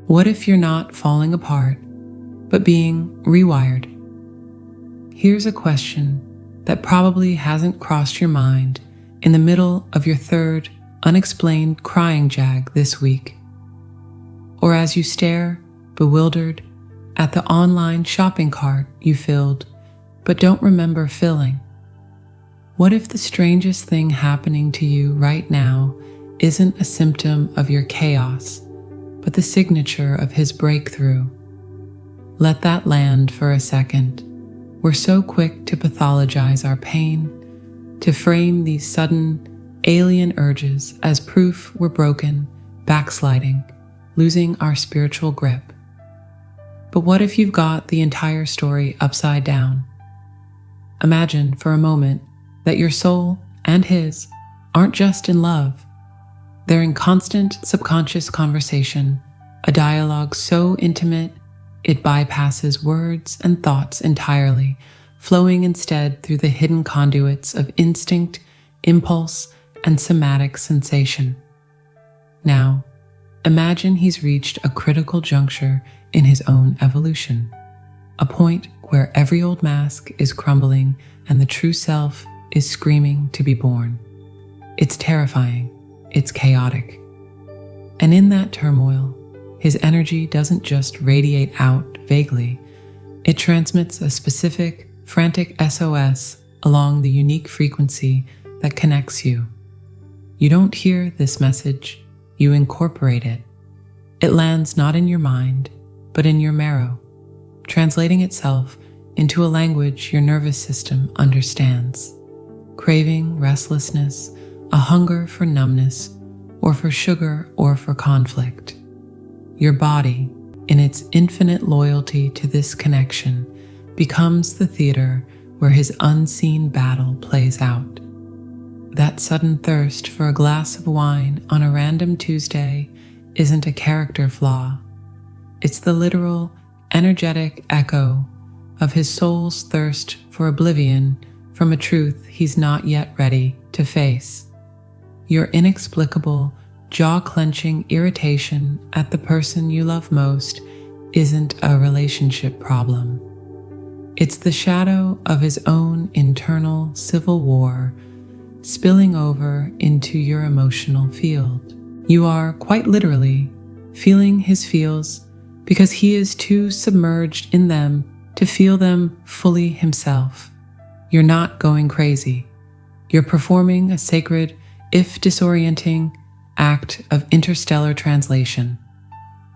What if you're not falling apart, but being rewired? Here's a question that probably hasn't crossed your mind in the middle of your third unexplained crying jag this week, or as you stare, bewildered, at the online shopping cart you filled but don't remember filling. What if the strangest thing happening to you right now isn't a symptom of your chaos, but the signature of his breakthrough? Let that land for a second. We're so quick to pathologize our pain, to frame these sudden, alien urges as proof we're broken, backsliding, losing our spiritual grip. But what if you've got the entire story upside down? Imagine for a moment that your soul and his aren't just in love. They're in constant subconscious conversation, a dialogue so intimate it bypasses words and thoughts entirely, flowing instead through the hidden conduits of instinct, impulse, and somatic sensation. Now, imagine he's reached a critical juncture in his own evolution, a point where every old mask is crumbling and the true self is screaming to be born. It's terrifying, it's chaotic. And in that turmoil, his energy doesn't just radiate out vaguely, it transmits a specific, frantic SOS along the unique frequency that connects you. You don't hear this message, you incorporate it. It lands not in your mind, but in your marrow, translating itself into a language your nervous system understands. Craving, restlessness, a hunger for numbness, or for sugar or for conflict. Your body, in its infinite loyalty to this connection, becomes the theater where his unseen battle plays out. That sudden thirst for a glass of wine on a random Tuesday isn't a character flaw. It's the literal, energetic echo of his soul's thirst for oblivion from a truth he's not yet ready to face. Your inexplicable, jaw-clenching irritation at the person you love most isn't a relationship problem. It's the shadow of his own internal civil war spilling over into your emotional field. You are, quite literally, feeling his feels because he is too submerged in them to feel them fully himself. You're not going crazy. You're performing a sacred, if disorienting, act of interstellar translation,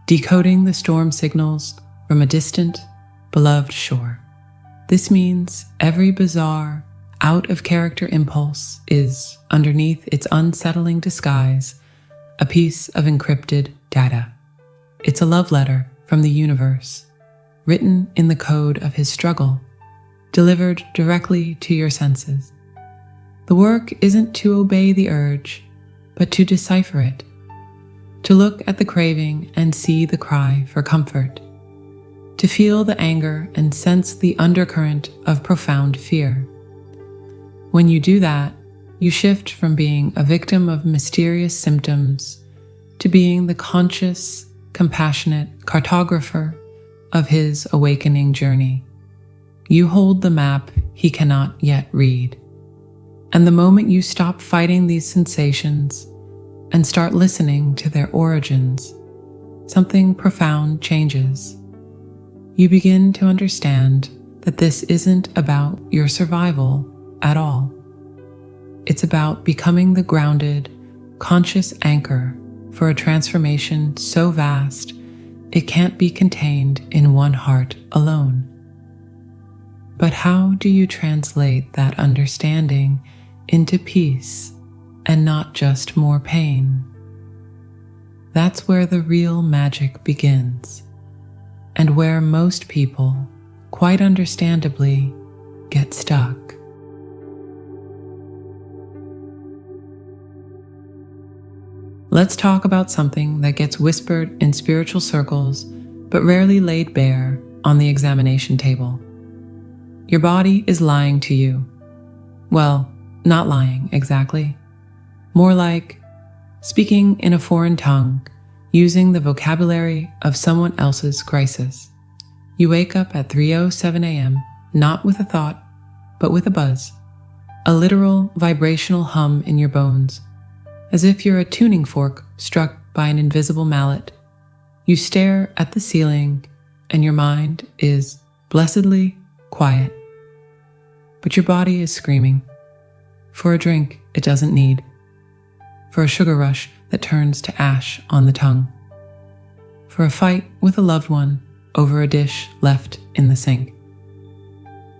decoding the storm signals from a distant, beloved shore. This means every bizarre, out-of-character impulse is, underneath its unsettling disguise, a piece of encrypted data. It's a love letter from the universe, written in the code of his struggle, delivered directly to your senses. The work isn't to obey the urge, but to decipher it, to look at the craving and see the cry for comfort, to feel the anger and sense the undercurrent of profound fear. When you do that, you shift from being a victim of mysterious symptoms to being the conscious, compassionate cartographer of his awakening journey. You hold the map he cannot yet read. And the moment you stop fighting these sensations and start listening to their origins, something profound changes. You begin to understand that this isn't about your survival at all. It's about becoming the grounded, conscious anchor for a transformation so vast it can't be contained in one heart alone. But how do you translate that understanding into peace and not just more pain? That's where the real magic begins, and where most people, quite understandably, get stuck. Let's talk about something that gets whispered in spiritual circles, but rarely laid bare on the examination table. Your body is lying to you. Well, not lying exactly. More like speaking in a foreign tongue, using the vocabulary of someone else's crisis. You wake up at 3:07 a.m., not with a thought, but with a buzz, a literal vibrational hum in your bones, as if you're a tuning fork struck by an invisible mallet. You stare at the ceiling, and your mind is blessedly quiet. But your body is screaming for a drink it doesn't need, for a sugar rush that turns to ash on the tongue, for a fight with a loved one over a dish left in the sink.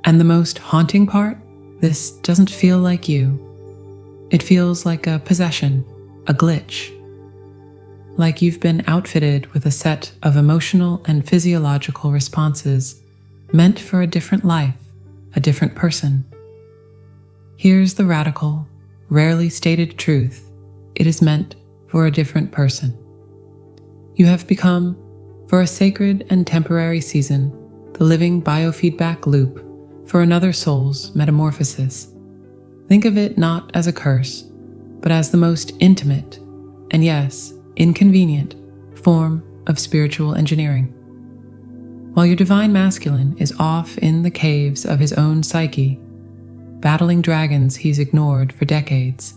And the most haunting part, this doesn't feel like you. It feels like a possession, a glitch. Like you've been outfitted with a set of emotional and physiological responses meant for a different life, a different person. Here's the radical, rarely stated truth. It is meant for a different person. You have become, for a sacred and temporary season, the living biofeedback loop for another soul's metamorphosis. Think of it not as a curse, but as the most intimate, and yes, inconvenient, form of spiritual engineering. While your divine masculine is off in the caves of his own psyche, battling dragons he's ignored for decades,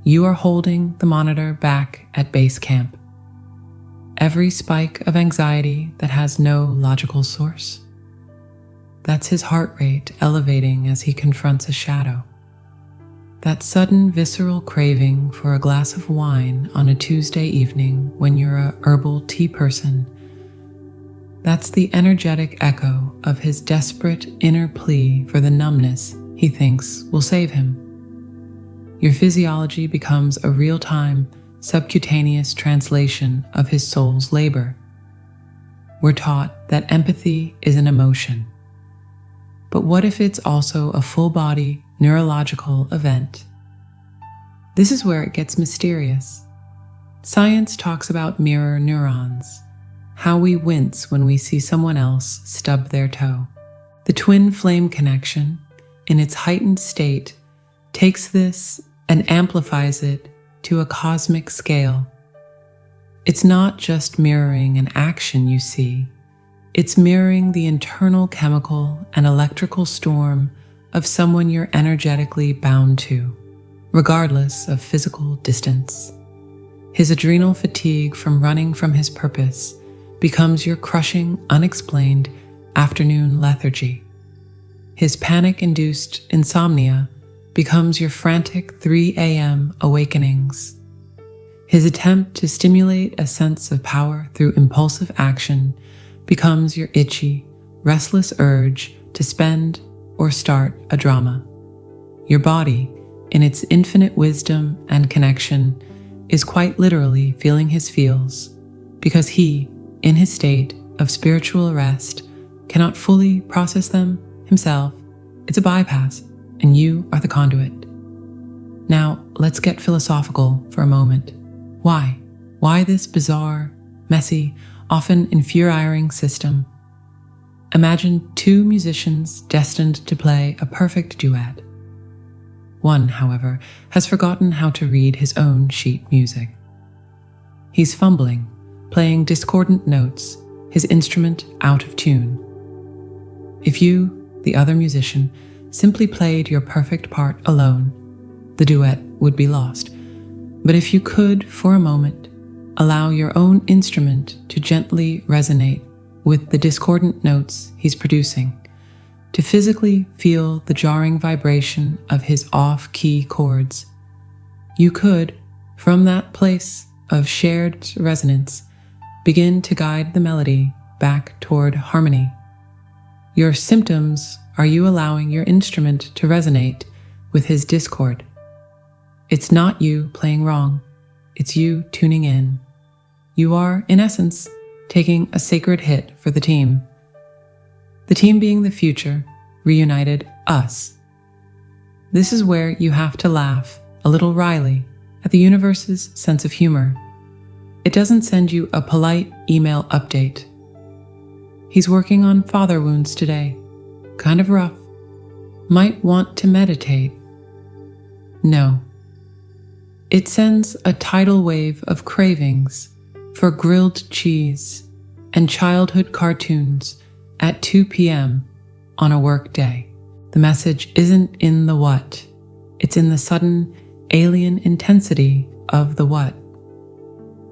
you are holding the monitor back at base camp. Every spike of anxiety that has no logical source. That's his heart rate elevating as he confronts a shadow. That sudden visceral craving for a glass of wine on a Tuesday evening when you're a herbal tea person. That's the energetic echo of his desperate inner plea for the numbness he thinks will save him. Your physiology becomes a real-time, subcutaneous translation of his soul's labor. We're taught that empathy is an emotion. But what if it's also a full-body neurological event? This is where it gets mysterious. Science talks about mirror neurons, how we wince when we see someone else stub their toe. The twin flame connection, in its heightened state, takes this and amplifies it to a cosmic scale. It's not just mirroring an action you see, it's mirroring the internal chemical and electrical storm of someone you're energetically bound to, regardless of physical distance. His adrenal fatigue from running from his purpose becomes your crushing, unexplained afternoon lethargy. His panic-induced insomnia becomes your frantic 3 a.m. awakenings. His attempt to stimulate a sense of power through impulsive action becomes your itchy, restless urge to spend or start a drama. Your body, in its infinite wisdom and connection, is quite literally feeling his feels, because he, in his state of spiritual rest, cannot fully process them himself. It's a bypass, and you are the conduit. Now, let's get philosophical for a moment. Why? Why this bizarre, messy, often infuriating system? Imagine two musicians destined to play a perfect duet. One, however, has forgotten how to read his own sheet music. He's fumbling, playing discordant notes, his instrument out of tune. If you, the other musician, simply played your perfect part alone, the duet would be lost. But if you could, for a moment, allow your own instrument to gently resonate with the discordant notes he's producing, to physically feel the jarring vibration of his off-key chords, you could, from that place of shared resonance, begin to guide the melody back toward harmony. Your symptoms are you allowing your instrument to resonate with his discord. It's not you playing wrong, it's you tuning in. You are, in essence, taking a sacred hit for the team. The team being the future, reunited us. This is where you have to laugh, a little wryly, at the universe's sense of humor. It doesn't send you a polite email update. He's working on father wounds today. Kind of rough. Might want to meditate. No. It sends a tidal wave of cravings for grilled cheese and childhood cartoons at 2 p.m. on a work day. The message isn't in the what, it's in the sudden alien intensity of the what.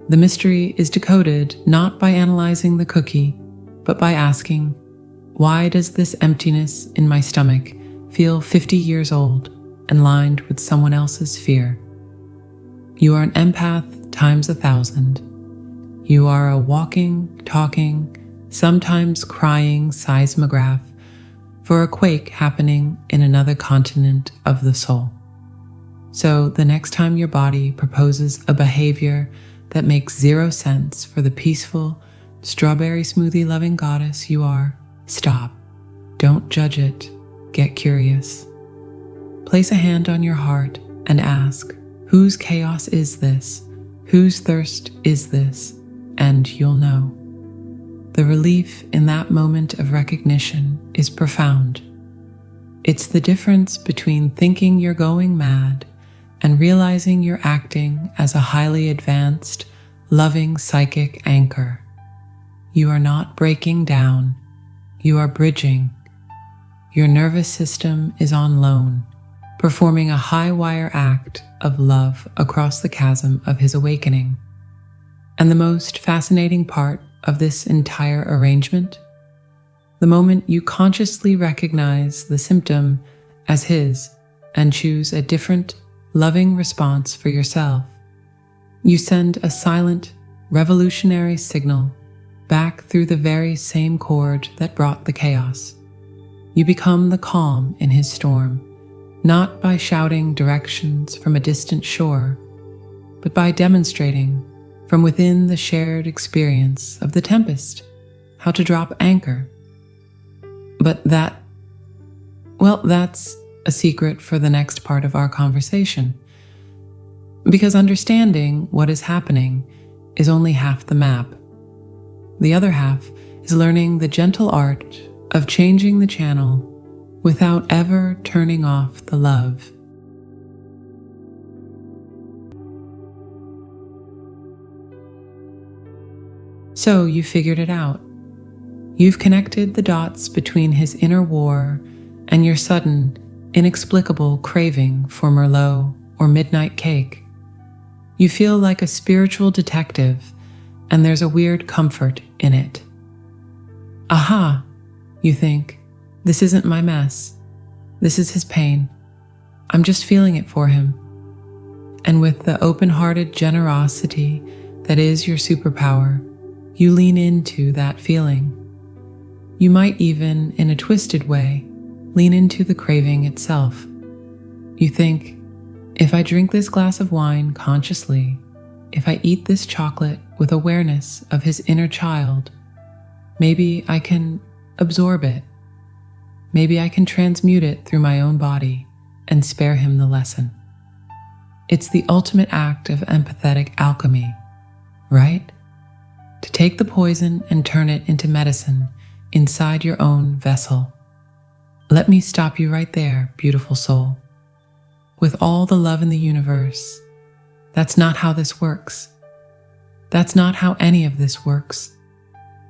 The mystery is decoded not by analyzing the cookie, but by asking, why does this emptiness in my stomach feel 50 years old and lined with someone else's fear? You are an empath times 1,000. You are a walking, talking, sometimes crying seismograph for a quake happening in another continent of the soul. So the next time your body proposes a behavior that makes zero sense for the peaceful, strawberry smoothie loving goddess you are, stop. Don't judge it. Get curious. Place a hand on your heart and ask, whose chaos is this? Whose thirst is this? And you'll know. The relief in that moment of recognition is profound. It's the difference between thinking you're going mad and realizing you're acting as a highly advanced, loving psychic anchor. You are not breaking down, you are bridging. Your nervous system is on loan, performing a high wire act of love across the chasm of his awakening. And the most fascinating part of this entire arrangement, the moment you consciously recognize the symptom as his and choose a different, loving response for yourself, you send a silent, revolutionary signal back through the very same chord that brought the chaos. You become the calm in his storm, not by shouting directions from a distant shore, but by demonstrating from within the shared experience of the tempest how to drop anchor. But that's a secret for the next part of our conversation. Because understanding what is happening is only half the map. The other half is learning the gentle art of changing the channel without ever turning off the love. So you figured it out. You've connected the dots between his inner war and your sudden, inexplicable craving for Merlot or midnight cake. You feel like a spiritual detective, and there's a weird comfort in it. Aha, you think, this isn't my mess. This is his pain. I'm just feeling it for him. And with the open-hearted generosity that is your superpower, you lean into that feeling. You might even, in a twisted way, lean into the craving itself. You think, if I drink this glass of wine consciously, if I eat this chocolate with awareness of his inner child, maybe I can absorb it. Maybe I can transmute it through my own body and spare him the lesson. It's the ultimate act of empathetic alchemy, right? To take the poison and turn it into medicine inside your own vessel. Let me stop you right there, beautiful soul. With all the love in the universe, that's not how this works. That's not how any of this works.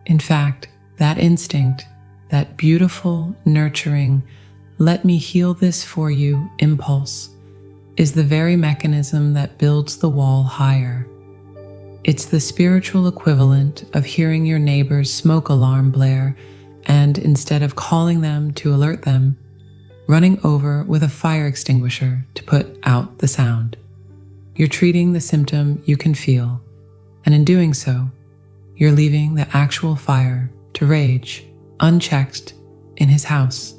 In fact, that instinct, that beautiful, nurturing, let me heal this for you impulse, is the very mechanism that builds the wall higher. It's the spiritual equivalent of hearing your neighbor's smoke alarm blare and, instead of calling them to alert them, running over with a fire extinguisher to put out the sound. You're treating the symptom you can feel, and in doing so, you're leaving the actual fire to rage, unchecked, in his house.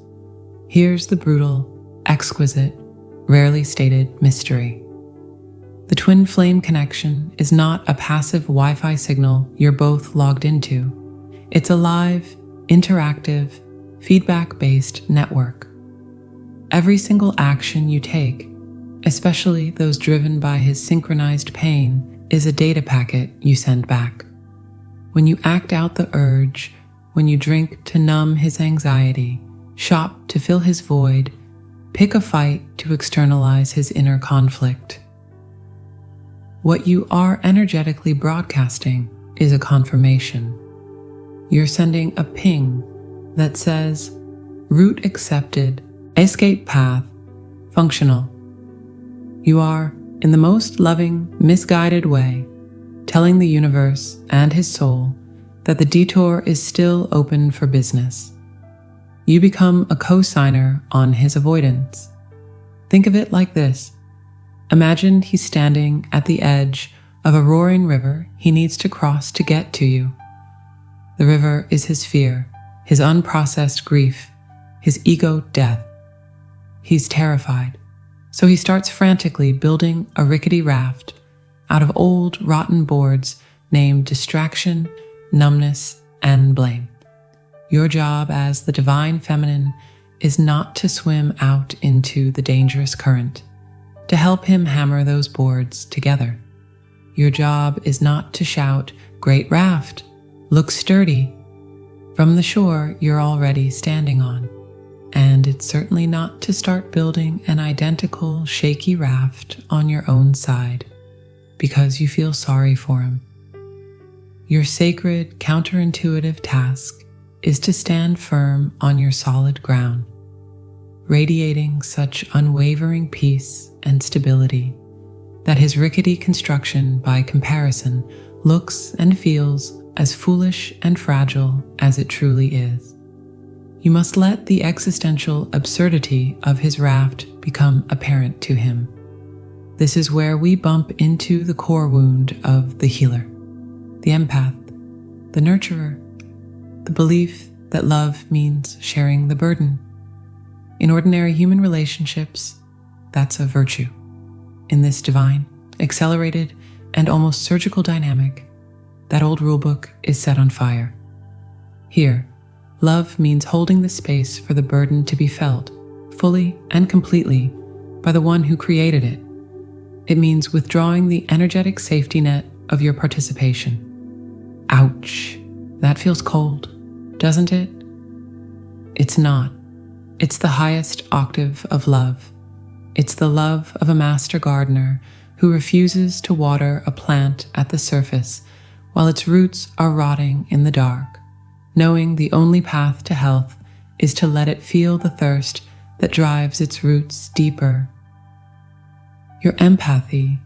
Here's the brutal, exquisite, rarely stated mystery. The twin flame connection is not a passive Wi-Fi signal you're both logged into. It's a live, interactive, feedback-based network. Every single action you take, especially those driven by his synchronized pain, is a data packet you send back. When you act out the urge, when you drink to numb his anxiety, shop to fill his void, pick a fight to externalize his inner conflict, what you are energetically broadcasting is a confirmation. You're sending a ping that says, route accepted, escape path, functional. You are, in the most loving, misguided way, telling the universe and his soul that the detour is still open for business. You become a co-signer on his avoidance. Think of it like this. Imagine he's standing at the edge of a roaring river he needs to cross to get to you. The river is his fear, his unprocessed grief, his ego death. He's terrified, so he starts frantically building a rickety raft out of old, rotten boards named distraction, numbness, and blame. Your job as the divine feminine is not to swim out into the dangerous current, to help him hammer those boards together. Your job is not to shout, "Great raft, looks sturdy," from the shore you're already standing on. And it's certainly not to start building an identical shaky raft on your own side because you feel sorry for him. Your sacred, counterintuitive task is to stand firm on your solid ground, radiating such unwavering peace and stability that his rickety construction, by comparison, looks and feels as foolish and fragile as it truly is. You must let the existential absurdity of his raft become apparent to him. This is where we bump into the core wound of the healer, the empath, the nurturer, the belief that love means sharing the burden. In ordinary human relationships, that's a virtue. In this divine, accelerated, and almost surgical dynamic, that old rulebook is set on fire. Here, love means holding the space for the burden to be felt, fully and completely, by the one who created it. It means withdrawing the energetic safety net of your participation. Ouch, that feels cold, doesn't it? It's not. It's the highest octave of love. It's the love of a master gardener who refuses to water a plant at the surface while its roots are rotting in the dark, knowing the only path to health is to let it feel the thirst that drives its roots deeper. Your empathy,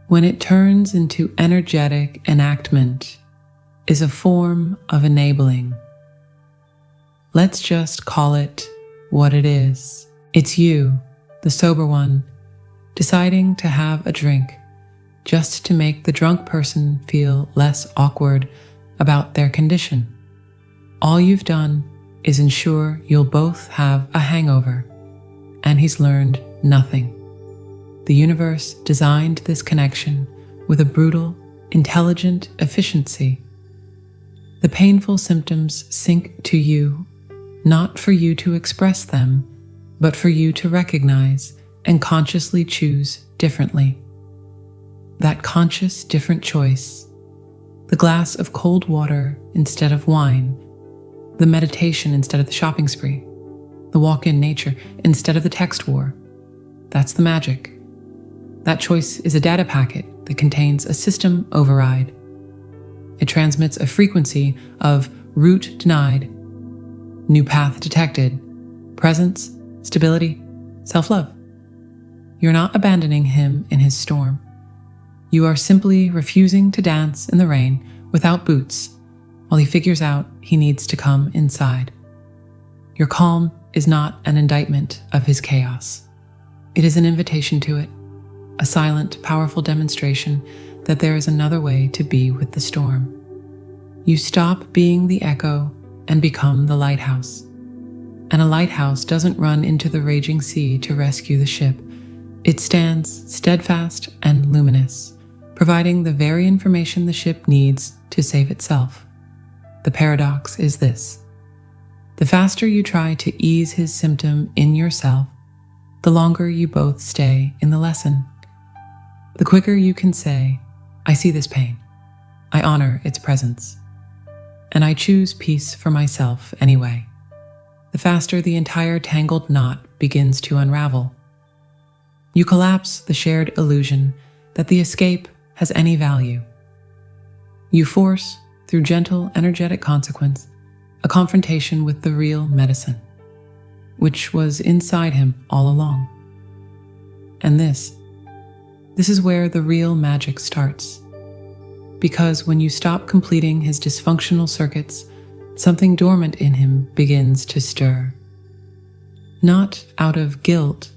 when it turns into energetic enactment, is a form of enabling. Let's just call it what it is. It's you, the sober one, deciding to have a drink just to make the drunk person feel less awkward about their condition. All you've done is ensure you'll both have a hangover, and he's learned nothing. The universe designed this connection with a brutal, intelligent efficiency. The painful symptoms sink to you, not for you to express them, but for you to recognize and consciously choose differently. That conscious different choice, the glass of cold water instead of wine, the meditation instead of the shopping spree, the walk-in nature instead of the text war, that's the magic. That choice is a data packet that contains a system override. It transmits a frequency of route denied, new path detected, presence, stability, self-love. You're not abandoning him in his storm. You are simply refusing to dance in the rain without boots while he figures out he needs to come inside. Your calm is not an indictment of his chaos. It is an invitation to it, a silent, powerful demonstration that there is another way to be with the storm. You stop being the echo and become the lighthouse. And a lighthouse doesn't run into the raging sea to rescue the ship. It stands steadfast and luminous, providing the very information the ship needs to save itself. The paradox is this: the faster you try to ease his symptom in yourself, the longer you both stay in the lesson. The quicker you can say, I see this pain, I honor its presence, and I choose peace for myself anyway, the faster the entire tangled knot begins to unravel. You collapse the shared illusion that the escape has any value. You force, through gentle, energetic consequence, a confrontation with the real medicine, which was inside him all along. And this is where the real magic starts. Because when you stop completing his dysfunctional circuits, something dormant in him begins to stir. Not out of guilt,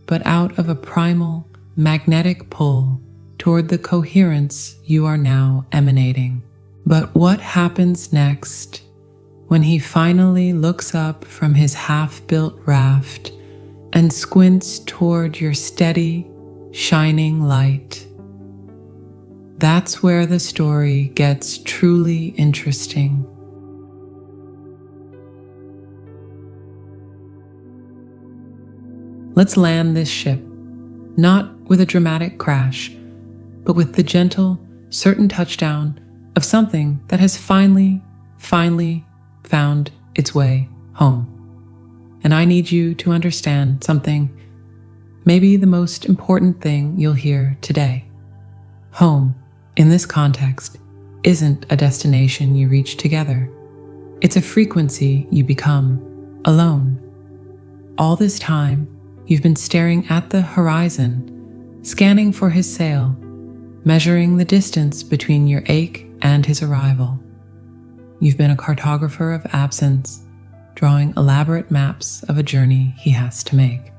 but out of a primal, magnetic pull toward the coherence you are now emanating. But what happens next when he finally looks up from his half-built raft and squints toward your steady, shining light? That's where the story gets truly interesting. Let's land this ship, not with a dramatic crash, but with the gentle, certain touchdown of something that has finally found its way home. And I need you to understand something, maybe the most important thing you'll hear today. Home, in this context, isn't a destination you reach together. It's a frequency you become alone. All this time, you've been staring at the horizon, scanning for his sail, measuring the distance between your ache and his arrival. You've been a cartographer of absence, drawing elaborate maps of a journey he has to make.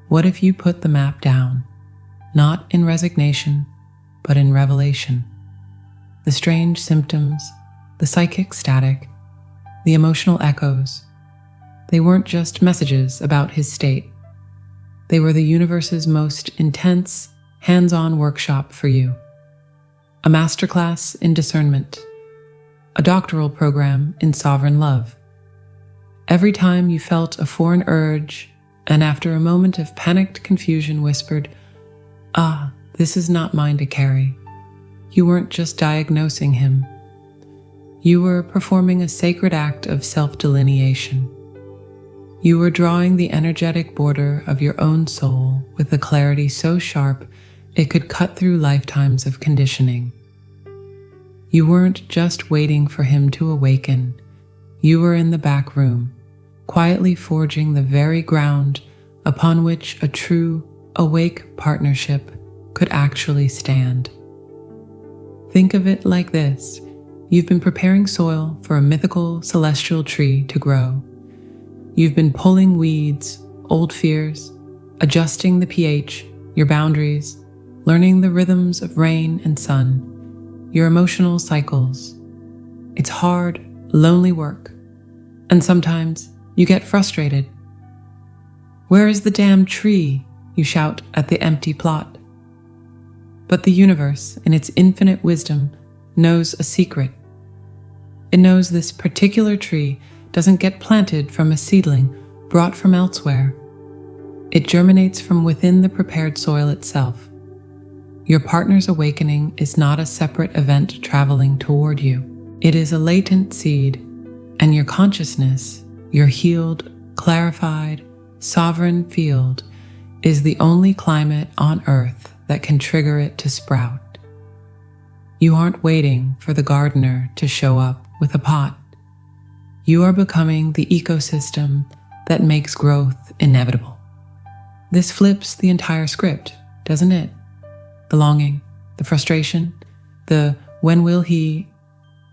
What if you put the map down, not in resignation, but in revelation? The strange symptoms, the psychic static, the emotional echoes, they weren't just messages about his state. They were the universe's most intense, hands-on workshop for you. A masterclass in discernment, a doctoral program in sovereign love. Every time you felt a foreign urge, and after a moment of panicked confusion whispered, this is not mine to carry, you weren't just diagnosing him. You were performing a sacred act of self-delineation. You were drawing the energetic border of your own soul with a clarity so sharp it could cut through lifetimes of conditioning. You weren't just waiting for him to awaken. You were in the back room, quietly forging the very ground upon which a true, awake partnership could actually stand. Think of it like this. You've been preparing soil for a mythical celestial tree to grow. You've been pulling weeds, old fears, adjusting the pH, your boundaries, learning the rhythms of rain and sun, your emotional cycles. It's hard, lonely work, and sometimes you get frustrated. Where is the damn tree? You shout at the empty plot. But the universe, in its infinite wisdom, knows a secret. It knows this particular tree doesn't get planted from a seedling brought from elsewhere. It germinates from within the prepared soil itself. Your partner's awakening is not a separate event traveling toward you. It is a latent seed, and your consciousness, your healed, clarified, sovereign field, is the only climate on Earth that can trigger it to sprout. You aren't waiting for the gardener to show up with a pot. You are becoming the ecosystem that makes growth inevitable. This flips the entire script, doesn't it? The longing, the frustration, the when will he,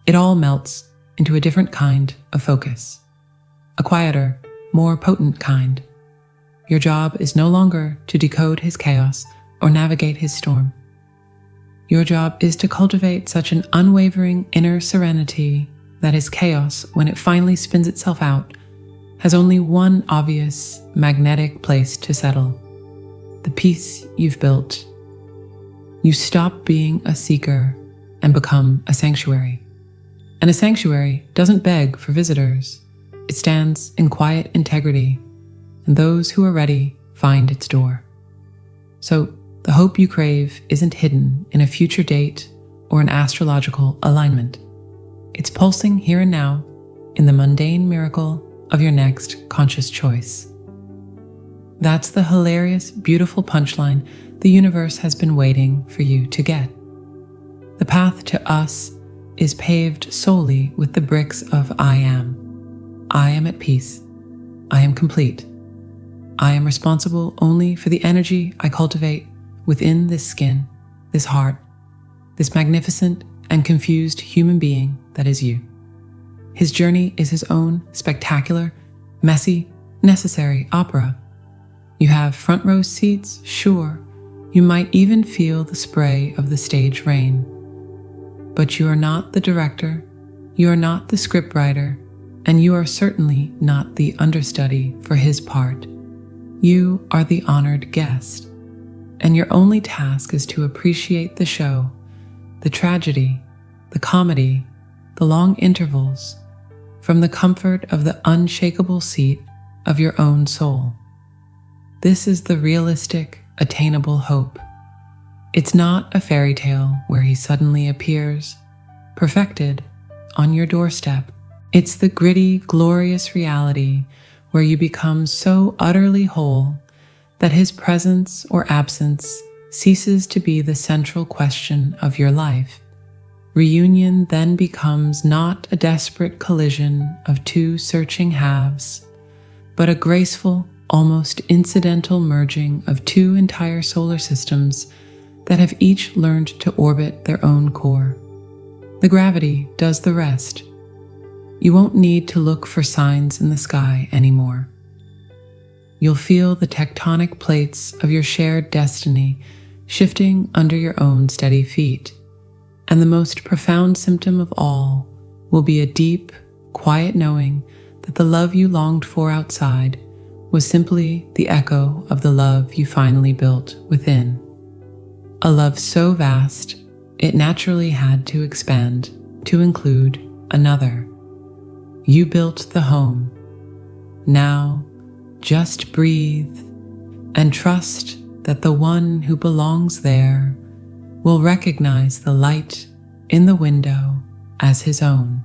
it all melts into a different kind of focus. A quieter, more potent kind. Your job is no longer to decode his chaos or navigate his storm. Your job is to cultivate such an unwavering inner serenity that his chaos, when it finally spins itself out, has only one obvious, magnetic place to settle: the peace you've built. You stop being a seeker and become a sanctuary. And a sanctuary doesn't beg for visitors. It stands in quiet integrity, and those who are ready find its door. So the hope you crave isn't hidden in a future date or an astrological alignment. It's pulsing here and now in the mundane miracle of your next conscious choice. That's the hilarious, beautiful punchline the universe has been waiting for you to get. The path to us is paved solely with the bricks of I am. I am at peace. I am complete. I am responsible only for the energy I cultivate within this skin, this heart, this magnificent and confused human being that is you. His journey is his own spectacular, messy, necessary opera. You have front row seats, sure. You might even feel the spray of the stage rain. But you are not the director, you are not the scriptwriter, and you are certainly not the understudy for his part. You are the honored guest, and your only task is to appreciate the show, the tragedy, the comedy, the long intervals, from the comfort of the unshakable seat of your own soul. This is the realistic, attainable hope. It's not a fairy tale where he suddenly appears, perfected, on your doorstep. It's the gritty, glorious reality where you become so utterly whole that his presence or absence ceases to be the central question of your life. Reunion then becomes not a desperate collision of two searching halves, but a graceful, almost incidental merging of two entire solar systems that have each learned to orbit their own core. The gravity does the rest. You won't need to look for signs in the sky anymore. You'll feel the tectonic plates of your shared destiny shifting under your own steady feet. And the most profound symptom of all will be a deep, quiet knowing that the love you longed for outside was simply the echo of the love you finally built within. A love so vast, it naturally had to expand to include another. You built the home. Now, just breathe and trust that the one who belongs there will recognize the light in the window as his own.